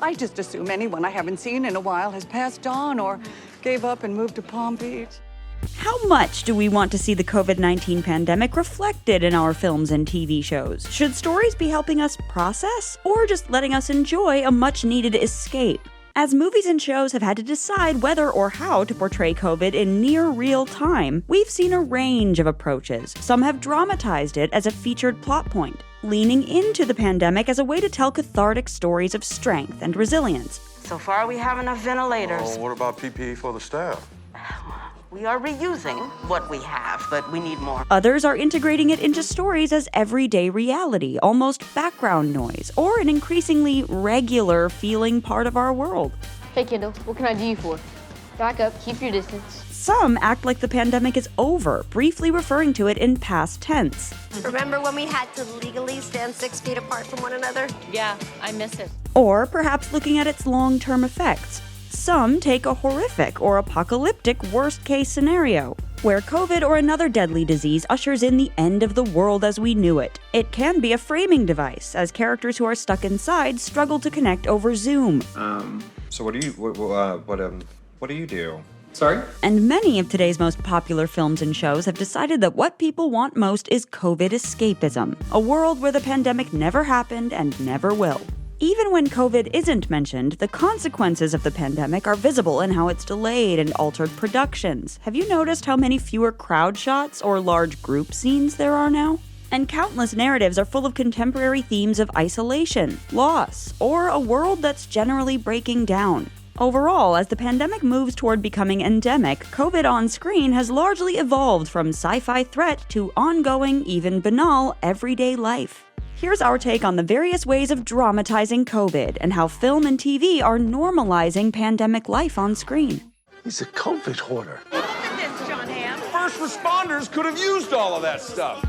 I just assume anyone I haven't seen in a while has passed on or gave up and moved to Palm Beach. How much do we want to see the COVID-19 pandemic reflected in our films and TV shows? Should stories be helping us process, or just letting us enjoy a much-needed escape? As movies and shows have had to decide whether or how to portray COVID in near real time, we've seen a range of approaches. Some have dramatized it as a featured plot point, leaning into the pandemic as a way to tell cathartic stories of strength and resilience. So far, we have enough ventilators. Oh, what about PPE for the staff? We are reusing what we have, but we need more. Others are integrating it into stories as everyday reality, almost background noise, or an increasingly regular feeling part of our world. Hey, Kendall, what can I do you for? Back up, keep your distance. Some act like the pandemic is over, briefly referring to it in past tense. Remember when we had to legally stand 6 feet apart from one another? Yeah, I miss it. Or perhaps looking at its long-term effects. Some take a horrific or apocalyptic worst-case scenario, where COVID or another deadly disease ushers in the end of the world as we knew it. It can be a framing device, as characters who are stuck inside struggle to connect over Zoom. So what do you do? Sorry? And many of today's most popular films and shows have decided that what people want most is COVID escapism, a world where the pandemic never happened and never will. Even when COVID isn't mentioned, the consequences of the pandemic are visible in how it's delayed and altered productions. Have you noticed how many fewer crowd shots or large group scenes there are now? And countless narratives are full of contemporary themes of isolation, loss, or a world that's generally breaking down. Overall, as the pandemic moves toward becoming endemic, COVID on screen has largely evolved from sci-fi threat to ongoing, even banal, everyday life. Here's our take on the various ways of dramatizing COVID and how film and TV are normalizing pandemic life on screen. He's a COVID hoarder. Look at this, John Hamm. First responders could have used all of that stuff.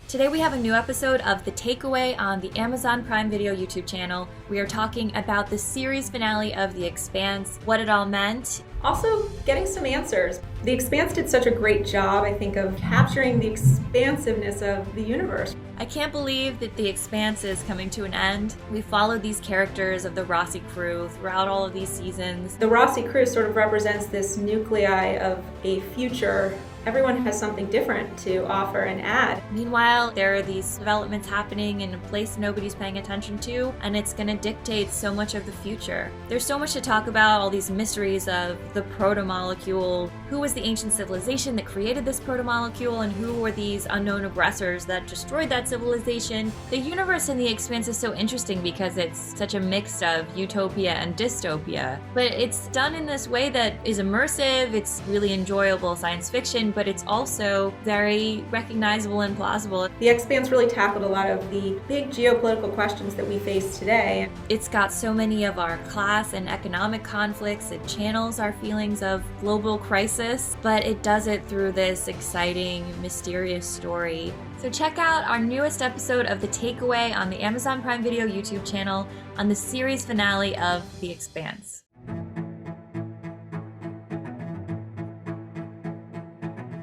Today we have a new episode of The Takeaway on the Amazon Prime Video YouTube channel. We are talking about the series finale of The Expanse, what it all meant. Also, getting some answers. The Expanse did such a great job, I think, of capturing the expansiveness of the universe. I can't believe that The Expanse is coming to an end. We followed these characters of the Rossi crew throughout all of these seasons. The Rossi crew sort of represents this nuclei of a future. Everyone has something different to offer and add. Meanwhile, there are these developments happening in a place nobody's paying attention to, and it's going to dictate so much of the future. There's so much to talk about, all these mysteries of the proto-molecule. Who was the ancient civilization that created this proto-molecule, and who were these unknown aggressors that destroyed that civilization? The universe in The Expanse is so interesting because it's such a mix of utopia and dystopia. But it's done in this way that is immersive, it's really enjoyable science fiction, but it's also very recognizable and plausible. The Expanse really tackled a lot of the big geopolitical questions that we face today. It's got so many of our class and economic conflicts. It channels our feelings of global crisis, but it does it through this exciting, mysterious story. So check out our newest episode of The Takeaway on the Amazon Prime Video YouTube channel on the series finale of The Expanse.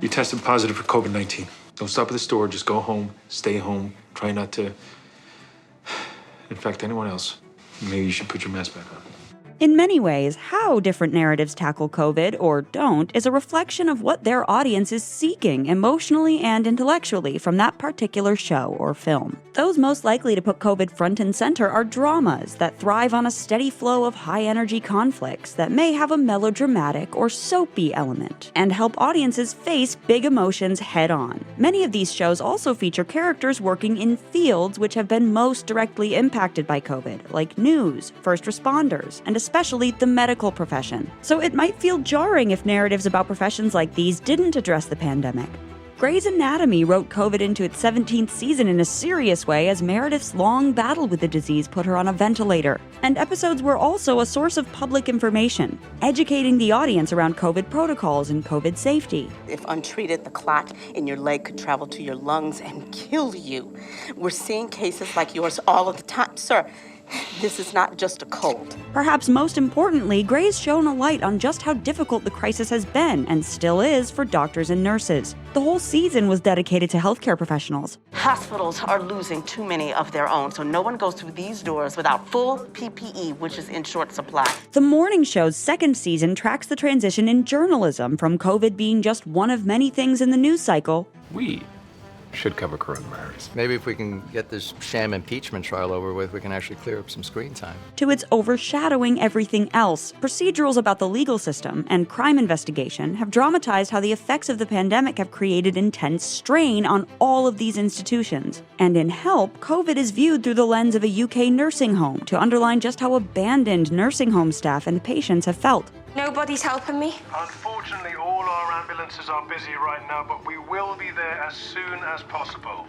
You tested positive for COVID-19. Don't stop at the store, just go home, stay home, try not to infect anyone else. Maybe you should put your mask back on. In many ways, how different narratives tackle COVID, or don't, is a reflection of what their audience is seeking emotionally and intellectually from that particular show or film. Those most likely to put COVID front and center are dramas that thrive on a steady flow of high-energy conflicts that may have a melodramatic or soapy element, and help audiences face big emotions head-on. Many of these shows also feature characters working in fields which have been most directly impacted by COVID, like news, first responders, and especially the medical profession. So it might feel jarring if narratives about professions like these didn't address the pandemic. Grey's Anatomy wrote COVID into its 17th season in a serious way as Meredith's long battle with the disease put her on a ventilator. And episodes were also a source of public information, educating the audience around COVID protocols and COVID safety. If untreated, the clot in your leg could travel to your lungs and kill you. We're seeing cases like yours all of the time. Sir, This is not just a cold. Perhaps most importantly, Grey's shone a light on just how difficult the crisis has been, and still is, for doctors and nurses. The whole season was dedicated to healthcare professionals. Hospitals are losing too many of their own, so no one goes through these doors without full PPE, which is in short supply. The morning show's second season tracks the transition in journalism from COVID being just one of many things in the news cycle. We should cover coronavirus. Maybe if we can get this sham impeachment trial over with, we can actually clear up some screen time. To its overshadowing everything else, procedurals about the legal system and crime investigation have dramatized how the effects of the pandemic have created intense strain on all of these institutions. And in Help, COVID is viewed through the lens of a UK nursing home to underline just how abandoned nursing home staff and patients have felt. Nobody's helping me. Unfortunately, all our ambulances are busy right now, but we will be there as soon as possible.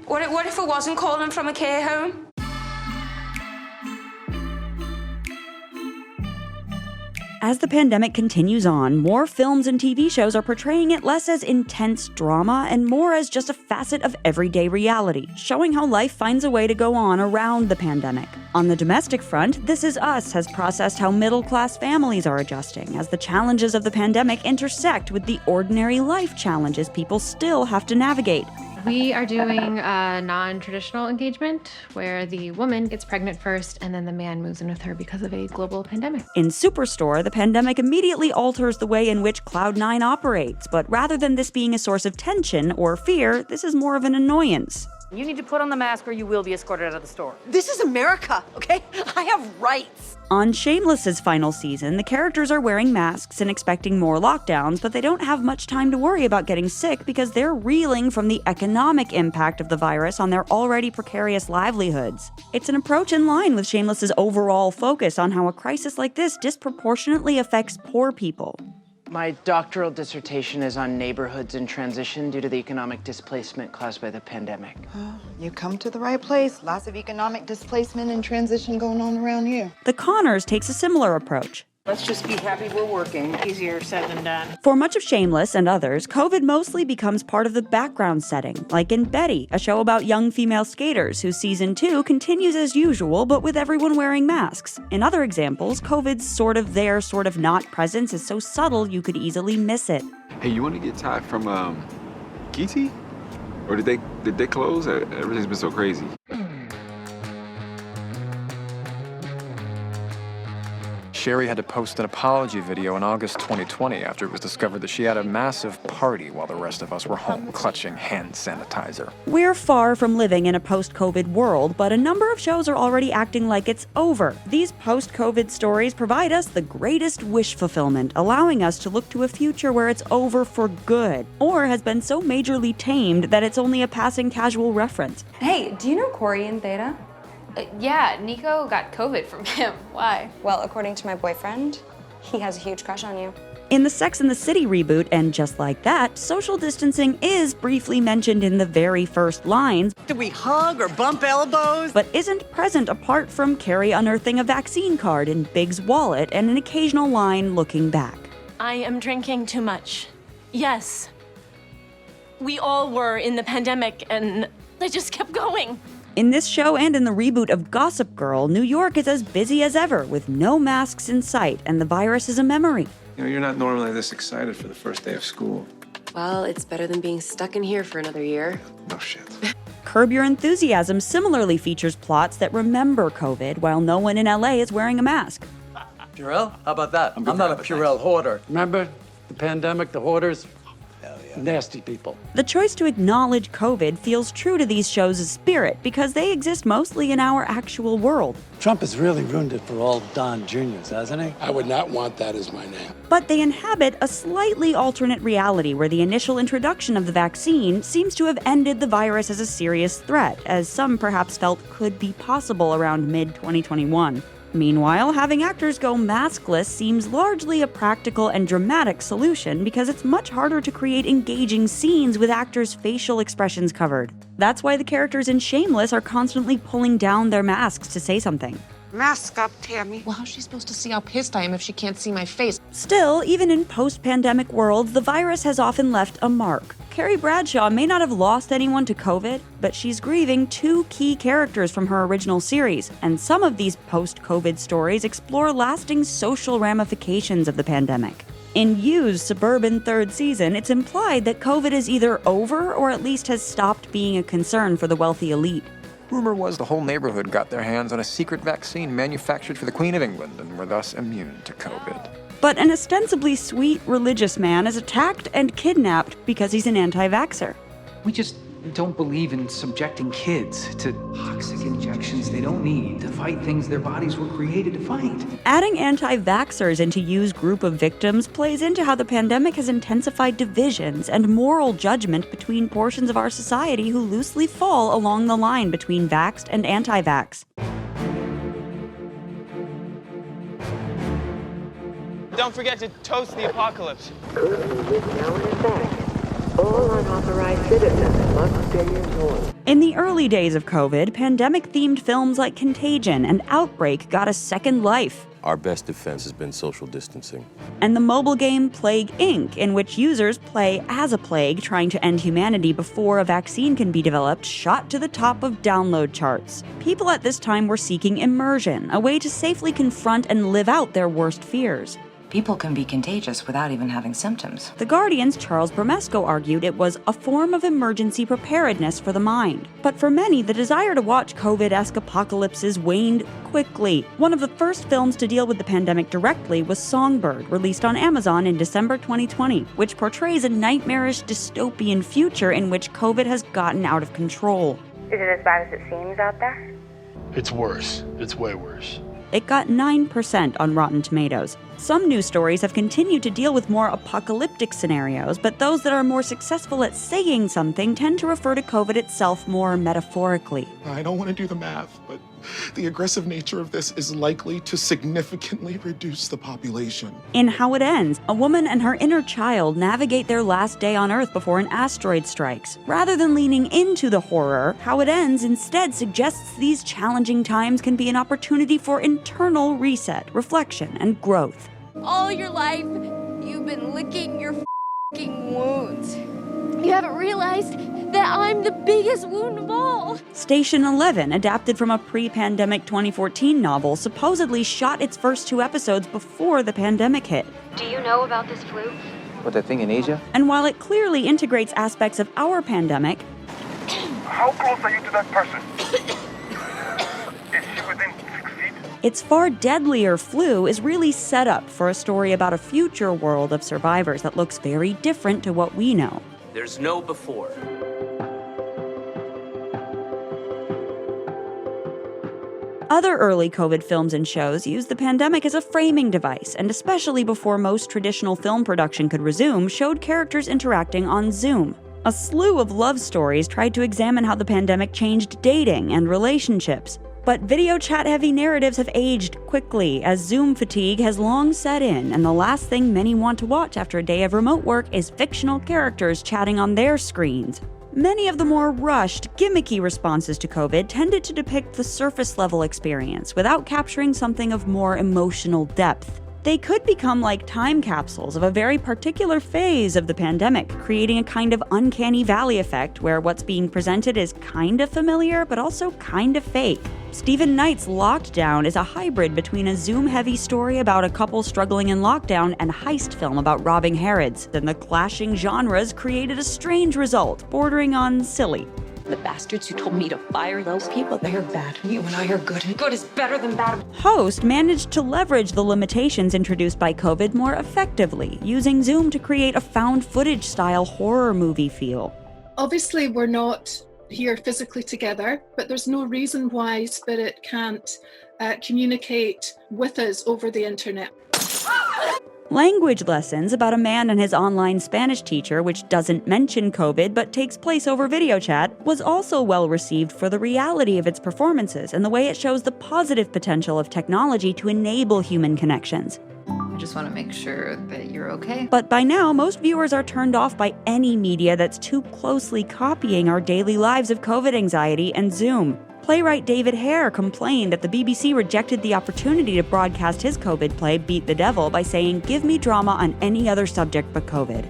What if I wasn't calling from a care home? As the pandemic continues on, more films and TV shows are portraying it less as intense drama and more as just a facet of everyday reality, showing how life finds a way to go on around the pandemic. On the domestic front, This Is Us has processed how middle-class families are adjusting as the challenges of the pandemic intersect with the ordinary life challenges people still have to navigate. We are doing a non-traditional engagement where the woman gets pregnant first and then the man moves in with her because of a global pandemic. In Superstore, the pandemic immediately alters the way in which Cloud9 operates, but rather than this being a source of tension or fear, this is more of an annoyance. You need to put on the mask or you will be escorted out of the store. This is America, okay? I have rights. On Shameless's final season, the characters are wearing masks and expecting more lockdowns, but they don't have much time to worry about getting sick because they're reeling from the economic impact of the virus on their already precarious livelihoods. It's an approach in line with Shameless's overall focus on how a crisis like this disproportionately affects poor people. My doctoral dissertation is on neighborhoods in transition due to the economic displacement caused by the pandemic. You come to the right place. Lots of economic displacement and transition going on around here. The Connors takes a similar approach. Let's just be happy we're working. Easier said than done. For much of Shameless and others, COVID mostly becomes part of the background setting, like in Betty, a show about young female skaters whose season 2 continues as usual, but with everyone wearing masks. In other examples, COVID's sort of there, sort of not presence is so subtle you could easily miss it. Hey, you want to get Thai from Geezy? Or did they close? Everything's been so crazy. Sherry had to post an apology video in August 2020 after it was discovered that she had a massive party while the rest of us were home clutching hand sanitizer. We're far from living in a post-COVID world, but a number of shows are already acting like it's over. These post-COVID stories provide us the greatest wish fulfillment, allowing us to look to a future where it's over for good, or has been so majorly tamed that it's only a passing casual reference. Hey, do you know Corey in Theta? Yeah, Nico got COVID from him. Why? Well, according to my boyfriend, he has a huge crush on you. In the Sex and the City reboot, and just like that, social distancing is briefly mentioned in the very first lines. Do we hug or bump elbows? But isn't present apart from Carrie unearthing a vaccine card in Big's wallet and an occasional line looking back. I am drinking too much. Yes. We all were in the pandemic, and I just kept going. In this show and in the reboot of Gossip Girl, New York is as busy as ever, with no masks in sight, and the virus is a memory. You know, you're not normally this excited for the first day of school. Well, it's better than being stuck in here for another year. No shit. Curb Your Enthusiasm similarly features plots that remember COVID, while no one in LA is wearing a mask. Purell? How about that? I'm not a Purell hoarder. Remember the pandemic, the hoarders? Nasty people. The choice to acknowledge COVID feels true to these shows' spirit because they exist mostly in our actual world. Trump has really ruined it for all Don Juniors, hasn't he? I would not want that as my name. But they inhabit a slightly alternate reality where the initial introduction of the vaccine seems to have ended the virus as a serious threat, as some perhaps felt could be possible around mid-2021. Meanwhile, having actors go maskless seems largely a practical and dramatic solution because it's much harder to create engaging scenes with actors' facial expressions covered. That's why the characters in Shameless are constantly pulling down their masks to say something. Mask up, Tammy. Well, how's she supposed to see how pissed I am if she can't see my face? Still, even in post-pandemic worlds, the virus has often left a mark. Carrie Bradshaw may not have lost anyone to COVID, but she's grieving 2 key characters from her original series, and some of these post-COVID stories explore lasting social ramifications of the pandemic. In You's suburban 3rd season, it's implied that COVID is either over or at least has stopped being a concern for the wealthy elite. Rumor was the whole neighborhood got their hands on a secret vaccine manufactured for the Queen of England and were thus immune to COVID. But an ostensibly sweet religious man is attacked and kidnapped because he's an anti-vaxxer. We just don't believe in subjecting kids to toxic injections they don't need to fight things their bodies were created to fight. Adding anti-vaxxers into You's group of victims plays into how the pandemic has intensified divisions and moral judgment between portions of our society who loosely fall along the line between vaxxed and anti-vax. Don't forget to toast the apocalypse. All unauthorized citizens must stay indoors. In the early days of COVID, pandemic-themed films like Contagion and Outbreak got a second life. Our best defense has been social distancing. And the mobile game Plague Inc., in which users play as a plague trying to end humanity before a vaccine can be developed, shot to the top of download charts. People at this time were seeking immersion, a way to safely confront and live out their worst fears. People can be contagious without even having symptoms. The Guardian's Charles Bramesco argued it was a form of emergency preparedness for the mind. But for many, the desire to watch COVID-esque apocalypses waned quickly. One of the first films to deal with the pandemic directly was Songbird, released on Amazon in December 2020, which portrays a nightmarish dystopian future in which COVID has gotten out of control. Is it as bad as it seems out there? It's worse. It's way worse. It got 9% on Rotten Tomatoes. Some news stories have continued to deal with more apocalyptic scenarios, but those that are more successful at saying something tend to refer to COVID itself more metaphorically. I don't want to do the math, but the aggressive nature of this is likely to significantly reduce the population. In How It Ends, a woman and her inner child navigate their last day on Earth before an asteroid strikes. Rather than leaning into the horror, How It Ends instead suggests these challenging times can be an opportunity for internal reset, reflection, and growth. All your life, you've been licking your f***ing wounds. You haven't realized that I'm the biggest wound of all. Station 11, adapted from a pre-pandemic 2014 novel, supposedly shot its first 2 episodes before the pandemic hit. Do you know about this flu? What, that thing in Asia? And while it clearly integrates aspects of our pandemic, How close are you to that person? Is she within 6 feet? its far deadlier flu is really set up for a story about a future world of survivors that looks very different to what we know. There's no before. Other early COVID films and shows used the pandemic as a framing device, and especially before most traditional film production could resume, showed characters interacting on Zoom. A slew of love stories tried to examine how the pandemic changed dating and relationships. But video chat-heavy narratives have aged quickly, as Zoom fatigue has long set in, and the last thing many want to watch after a day of remote work is fictional characters chatting on their screens. Many of the more rushed, gimmicky responses to COVID tended to depict the surface-level experience without capturing something of more emotional depth. They could become like time capsules of a very particular phase of the pandemic, creating a kind of uncanny valley effect where what's being presented is kind of familiar but also kind of fake. Stephen Knight's Locked Down is a hybrid between a Zoom-heavy story about a couple struggling in lockdown and a heist film about robbing Harrods. Then the clashing genres created a strange result, bordering on silly. The bastards who told me to fire those people, they are bad. You and I are good, and good is better than bad. Host managed to leverage the limitations introduced by COVID more effectively, using Zoom to create a found footage-style horror movie feel. Obviously, we're not here physically together, but there's no reason why Spirit can't communicate with us over the internet. Language lessons about a man and his online Spanish teacher, which doesn't mention COVID but takes place over video chat, was also well received for the reality of its performances and the way it shows the positive potential of technology to enable human connections. I just want to make sure that you're okay. But by now, most viewers are turned off by any media that's too closely copying our daily lives of COVID anxiety and Zoom. Playwright David Hare complained that the BBC rejected the opportunity to broadcast his COVID play, Beat the Devil, by saying, "Give me drama on any other subject but COVID."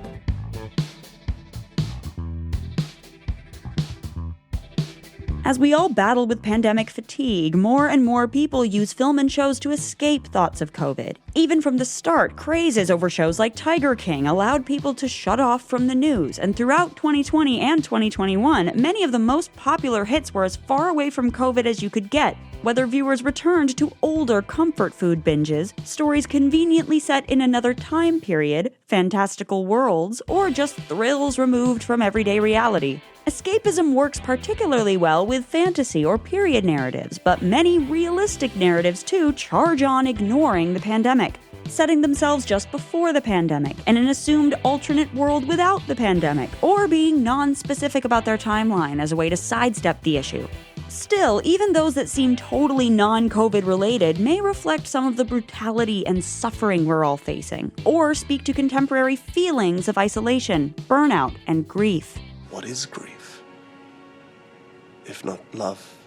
As we all battle with pandemic fatigue, more and more people use film and shows to escape thoughts of COVID. Even from the start, crazes over shows like Tiger King allowed people to shut off from the news, and throughout 2020 and 2021, many of the most popular hits were as far away from COVID as you could get. Whether viewers returned to older comfort food binges, stories conveniently set in another time period, fantastical worlds, or just thrills removed from everyday reality. Escapism works particularly well with fantasy or period narratives, but many realistic narratives too charge on ignoring the pandemic, setting themselves just before the pandemic in an assumed alternate world without the pandemic, or being non-specific about their timeline as a way to sidestep the issue. Still, even those that seem totally non-COVID related may reflect some of the brutality and suffering we're all facing, or speak to contemporary feelings of isolation, burnout, and grief. What is grief? If not love,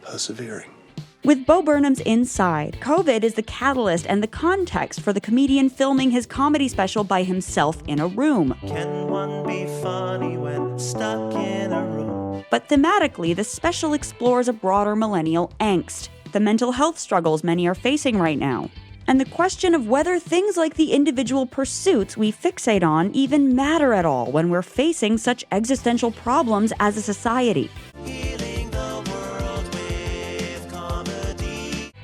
persevering. With Bo Burnham's Inside, COVID is the catalyst and the context for the comedian filming his comedy special by himself in a room. Can one be funny when stuck in a room? But thematically, the special explores a broader millennial angst, the mental health struggles many are facing right now, and the question of whether things like the individual pursuits we fixate on even matter at all when we're facing such existential problems as a society.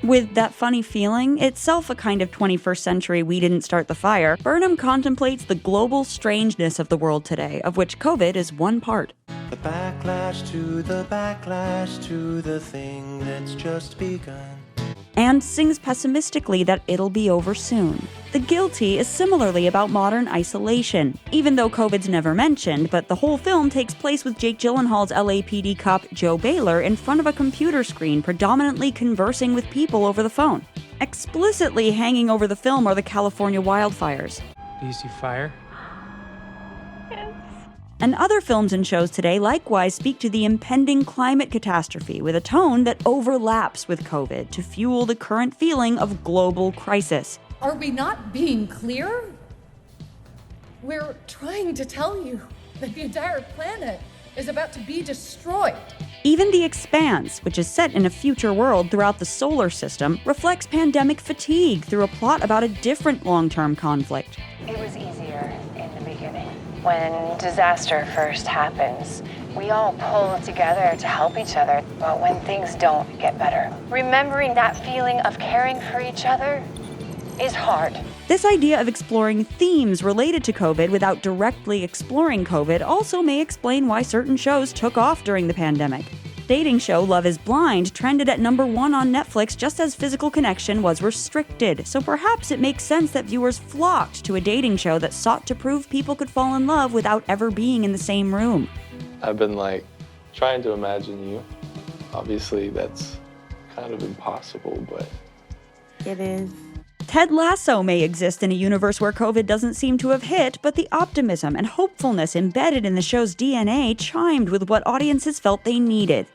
With That Funny Feeling, itself a kind of 21st century we didn't start the fire, Burnham contemplates the global strangeness of the world today, of which COVID is one part. The backlash to the thing that's just begun. And sings pessimistically that it'll be over soon. The Guilty is similarly about modern isolation, even though COVID's never mentioned, but the whole film takes place with Jake Gyllenhaal's LAPD cop Joe Baylor in front of a computer screen predominantly conversing with people over the phone. Explicitly hanging over the film are the California wildfires. Do you see fire? And other films and shows today likewise speak to the impending climate catastrophe with a tone that overlaps with COVID to fuel the current feeling of global crisis. Are we not being clear? We're trying to tell you that the entire planet is about to be destroyed. Even The Expanse, which is set in a future world throughout the solar system, reflects pandemic fatigue through a plot about a different long-term conflict. It was easier in the beginning. When disaster first happens, we all pull together to help each other. But when things don't get better, remembering that feeling of caring for each other is hard. This idea of exploring themes related to COVID without directly exploring COVID also may explain why certain shows took off during the pandemic. Dating show Love is Blind trended at #1 on Netflix just as physical connection was restricted, so perhaps it makes sense that viewers flocked to a dating show that sought to prove people could fall in love without ever being in the same room. I've been trying to imagine you. Obviously that's kind of impossible, but it is. Ted Lasso may exist in a universe where COVID doesn't seem to have hit, but the optimism and hopefulness embedded in the show's DNA chimed with what audiences felt they needed.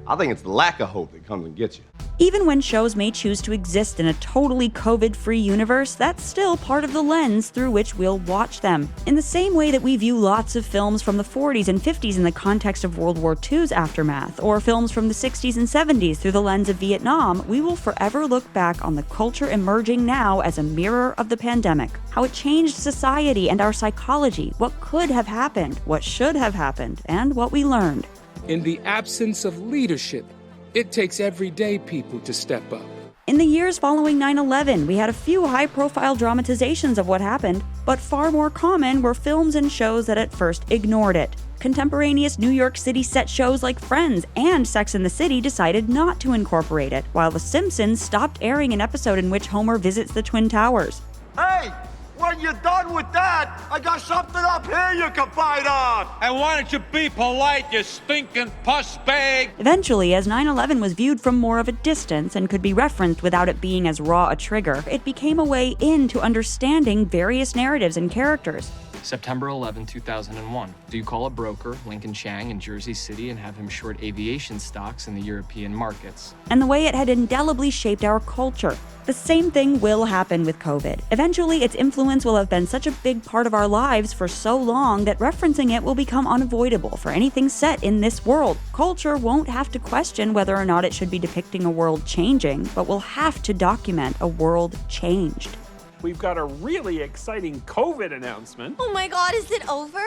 I think it's the lack of hope that comes and gets you. Even when shows may choose to exist in a totally COVID-free universe, that's still part of the lens through which we'll watch them. In the same way that we view lots of films from the 40s and 50s in the context of World War II's aftermath, or films from the 60s and 70s through the lens of Vietnam, we will forever look back on the culture emerging now as a mirror of the pandemic. How it changed society and our psychology, what could have happened, what should have happened, and what we learned. In the absence of leadership, it takes everyday people to step up. In the years following 9/11, we had a few high-profile dramatizations of what happened, but far more common were films and shows that at first ignored it. Contemporaneous New York City set shows like Friends and Sex and the City decided not to incorporate it, while The Simpsons stopped airing an episode in which Homer visits the Twin Towers. Hey! When you're done with that, I got something up here you can bite on! And why don't you be polite, you stinking puss bag? Eventually, as 9/11 was viewed from more of a distance and could be referenced without it being as raw a trigger, it became a way into understanding various narratives and characters. September 11, 2001. Do you call a broker, Lincoln Chang, in Jersey City and have him short aviation stocks in the European markets? And the way it had indelibly shaped our culture. The same thing will happen with COVID. Eventually, its influence will have been such a big part of our lives for so long that referencing it will become unavoidable for anything set in this world. Culture won't have to question whether or not it should be depicting a world changing, but will have to document a world changed. We've got a really exciting COVID announcement. Oh my god, is it over?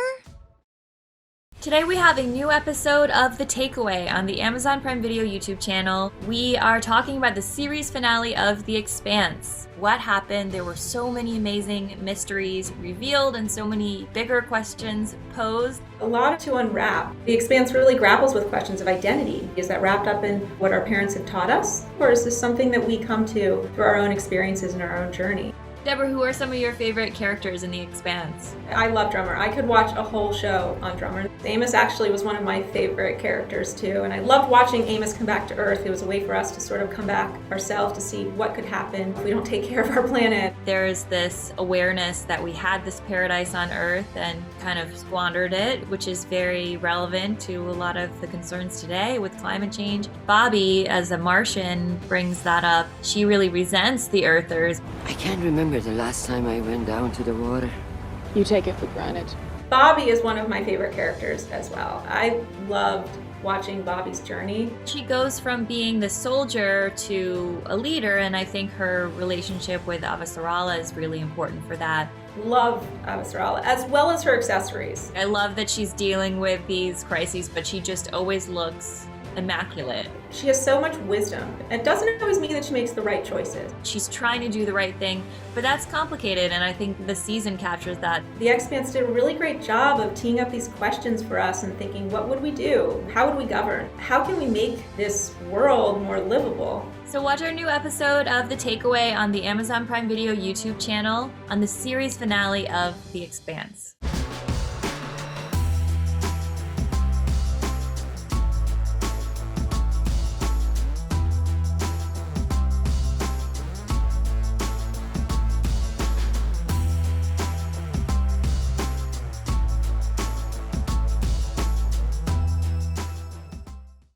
Today we have a new episode of The Takeaway on the Amazon Prime Video YouTube channel. We are talking about the series finale of The Expanse. What happened? There were so many amazing mysteries revealed and so many bigger questions posed. A lot to unwrap. The Expanse really grapples with questions of identity. Is that wrapped up in what our parents have taught us? Or is this something that we come to through our own experiences and our own journey? Deborah, who are some of your favorite characters in The Expanse? I love Drummer. I could watch a whole show on Drummer. Amos actually was one of my favorite characters too, and I loved watching Amos come back to Earth. It was a way for us to sort of come back ourselves to see what could happen if we don't take care of our planet. There's this awareness that we had this paradise on Earth and kind of squandered it, which is very relevant to a lot of the concerns today with climate change. Bobby, as a Martian, brings that up. She really resents the Earthers. I can't remember the last time I went down to the water. You take it for granted. Bobby is one of my favorite characters as well. I loved watching Bobby's journey. She goes from being the soldier to a leader, and I think her relationship with Avasarala is really important for that. Love Avasarala, as well as her accessories. I love that she's dealing with these crises, but she just always looks immaculate. She has so much wisdom. It doesn't always mean that she makes the right choices. She's trying to do the right thing, but that's complicated, and I think the season captures that. The Expanse did a really great job of teeing up these questions for us and thinking, what would we do? How would we govern? How can we make this world more livable? So watch our new episode of The Takeaway on the Amazon Prime Video YouTube channel on the series finale of The Expanse.